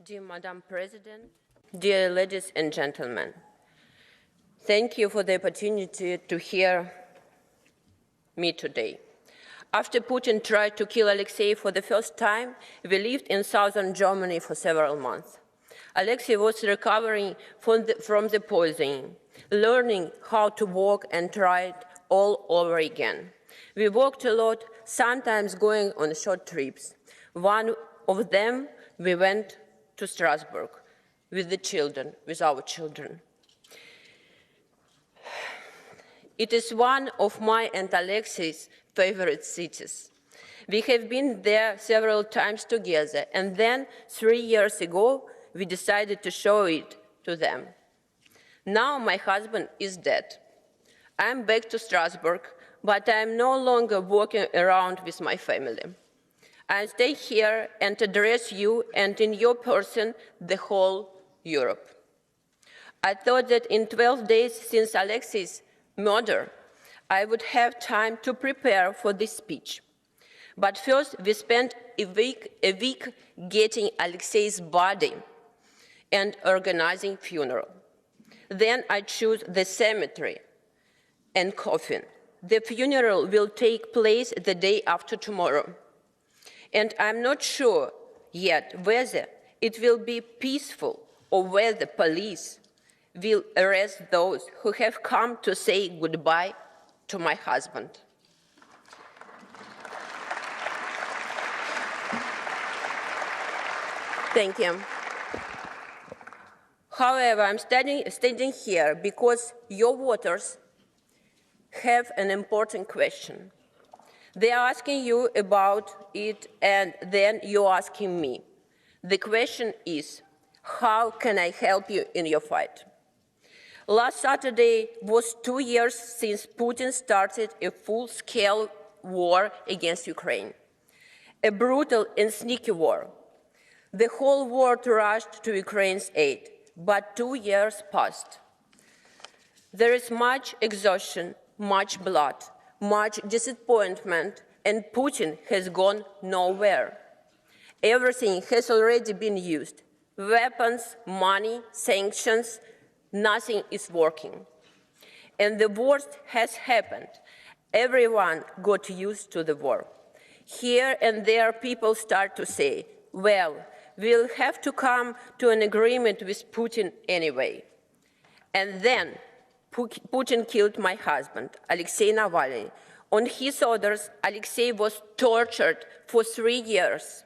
Dear Madam President, dear ladies and gentlemen, thank you for the opportunity to hear me today. After Putin tried to kill Alexei for the first time, we lived in southern Germany for several months. Alexei was recovering from the poisoning, learning how to walk and try it all over again. We walked a lot, sometimes going on short trips. One of them, we went to Strasbourg with the children, with our children. It is one of my and Alexei's favorite cities. We have been there several times together, and then 3 years ago, we decided to show it to them. Now my husband is dead. I'm back to Strasbourg, but I'm no longer walking around with my family. I stay here and address you and in your person the whole Europe. I thought that in 12 days since Alexei's murder, I would have time to prepare for this speech. But first, we spent a week getting Alexei's body and organizing funeral. Then I chose the cemetery and coffin. The funeral will take place the day after tomorrow. And I'm not sure yet whether it will be peaceful or whether police will arrest those who have come to say goodbye to my husband. Thank you. However, I'm standing here because your voters have an important question. They are asking you about it, and then you're asking me. The question is, how can I help you in your fight? Last Saturday was 2 years since Putin started a full-scale war against Ukraine, a brutal and sneaky war. The whole world rushed to Ukraine's aid, but 2 years passed. There is much exhaustion, much blood, much disappointment, and Putin has gone nowhere. Everything has already been used. Weapons, money, sanctions, nothing is working. And the worst has happened. Everyone got used to the war. Here and there people start to say, well, we'll have to come to an agreement with Putin anyway. And then Putin killed my husband, Alexei Navalny. On his orders, Alexei was tortured for 3 years.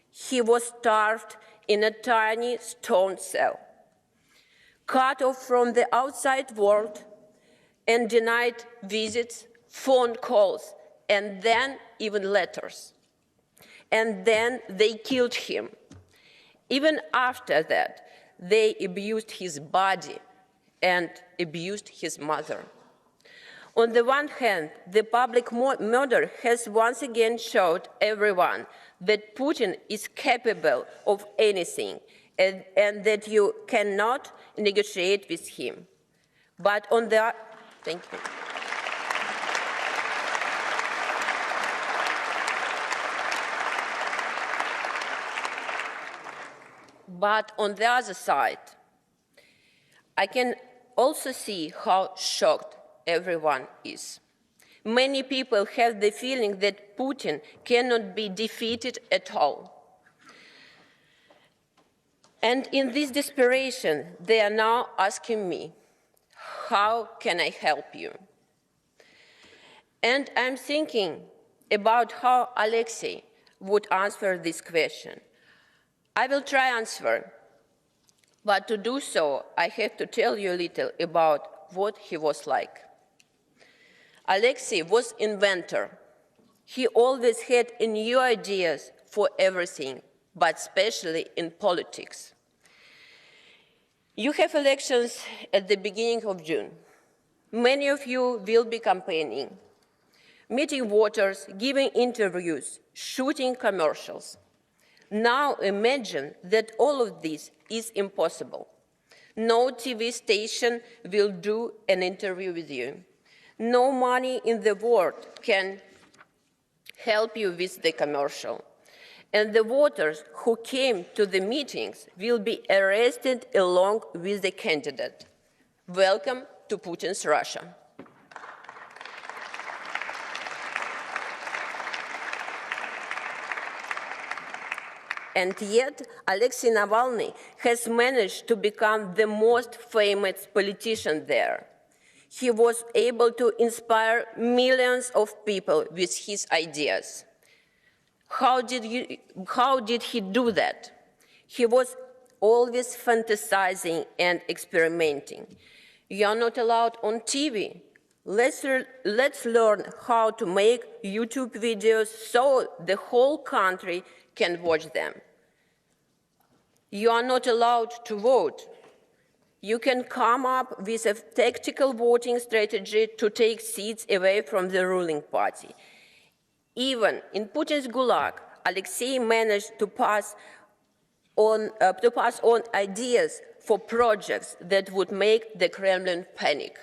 He was starved in a tiny stone cell, cut off from the outside world and denied visits, phone calls, and then even letters. And then they killed him. Even after that, they abused his body and abused his mother. On the one hand, the public murder has once again showed everyone that Putin is capable of anything and that you cannot negotiate with him. But on the thank you. But on the other side, I can also see how shocked everyone is. Many people have the feeling that Putin cannot be defeated at all. And in this desperation, they are now asking me, how can I help you? And I'm thinking about how Alexei would answer this question. I will try answer, but to do so, I have to tell you a little about what he was like. Alexei was an inventor. He always had new ideas for everything, but especially in politics. You have elections at the beginning of June. Many of you will be campaigning, meeting voters, giving interviews, shooting commercials. Now imagine that all of this is impossible. No TV station will do an interview with you. No money in the world can help you with the commercial. And the voters who came to the meetings will be arrested along with the candidate. Welcome to Putin's Russia. And yet, Alexei Navalny has managed to become the most famous politician there. He was able to inspire millions of people with his ideas. How did he do that? He was always fantasizing and experimenting. You are not allowed on TV. Let's learn how to make YouTube videos so the whole country can watch them. You are not allowed to vote. You can come up with a tactical voting strategy to take seats away from the ruling party. Even in Putin's gulag, Alexei managed to pass on ideas for projects that would make the Kremlin panic.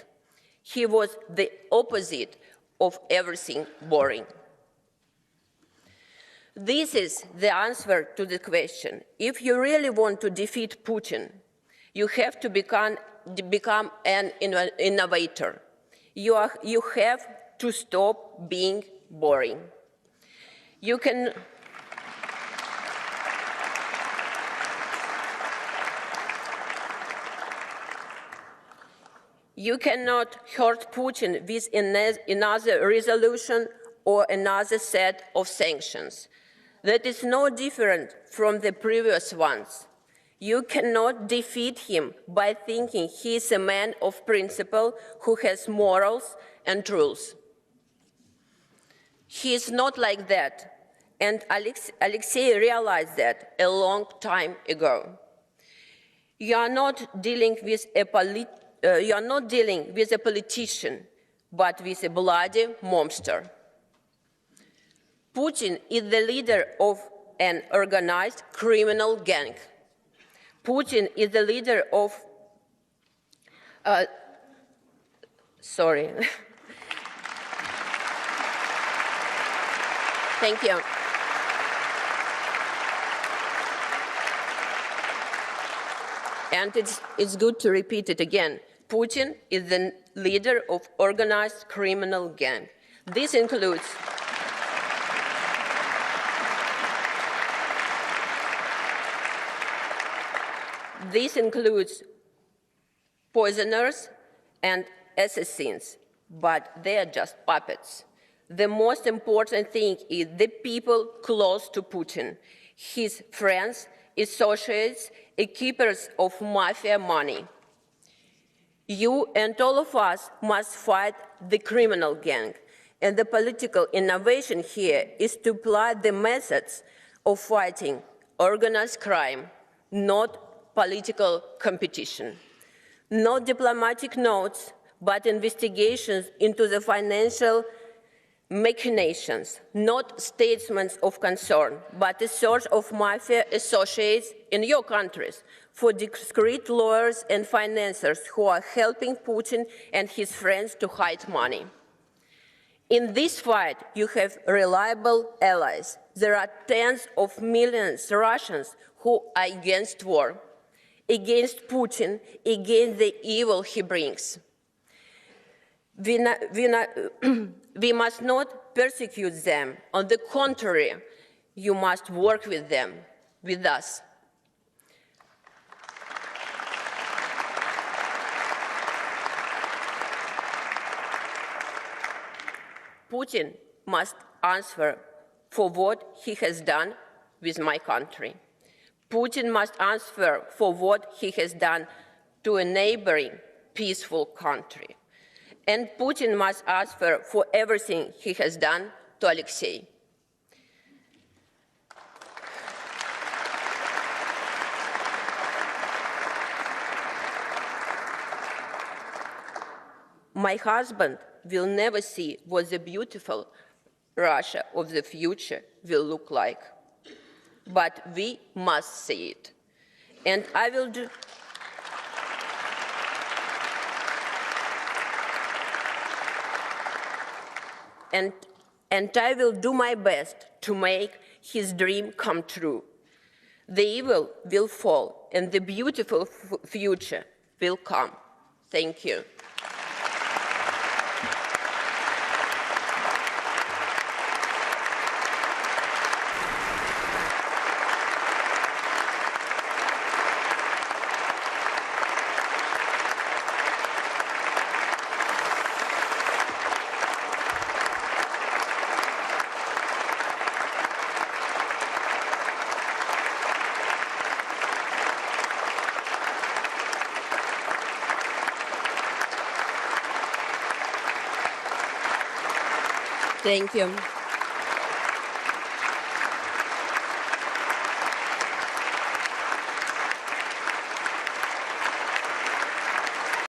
He was the opposite of everything boring. This is the answer to the question. If you really want to defeat Putin, you have to become an innovator. You have to stop being boring. You cannot hurt Putin with another resolution or another set of sanctions. That is no different from the previous ones. You cannot defeat him by thinking he is a man of principle who has morals and rules. He is not like that, and Alexei realized that a long time ago. You are not dealing with a politician, but with a bloody monster. Putin is the leader of an organized criminal gang. Putin is the leader of, Thank you. And it's good to repeat it again. Putin is the leader of organized criminal gang. This includes poisoners and assassins, but they are just puppets. The most important thing is the people close to Putin, his friends, associates, and keepers of mafia money. You and all of us must fight the criminal gang, and the political innovation here is to apply the methods of fighting organized crime, not political competition. Not diplomatic notes, but investigations into the financial machinations, not statements of concern, but a search of mafia associates in your countries for discreet lawyers and financiers who are helping Putin and his friends to hide money. In this fight, you have reliable allies. There are tens of millions of Russians who are against war, against Putin, against the evil he brings. We must not persecute them. On the contrary, you must work with them, with us. Putin must answer for what he has done with my country. Putin must answer for what he has done to a neighboring peaceful country. And Putin must answer for everything he has done to Alexei. My husband will never see what the beautiful Russia of the future will look like. But we must see it. And I will do. And I will do my best to make his dream come true. The evil will fall, and the beautiful future will come. Thank you. Thank you.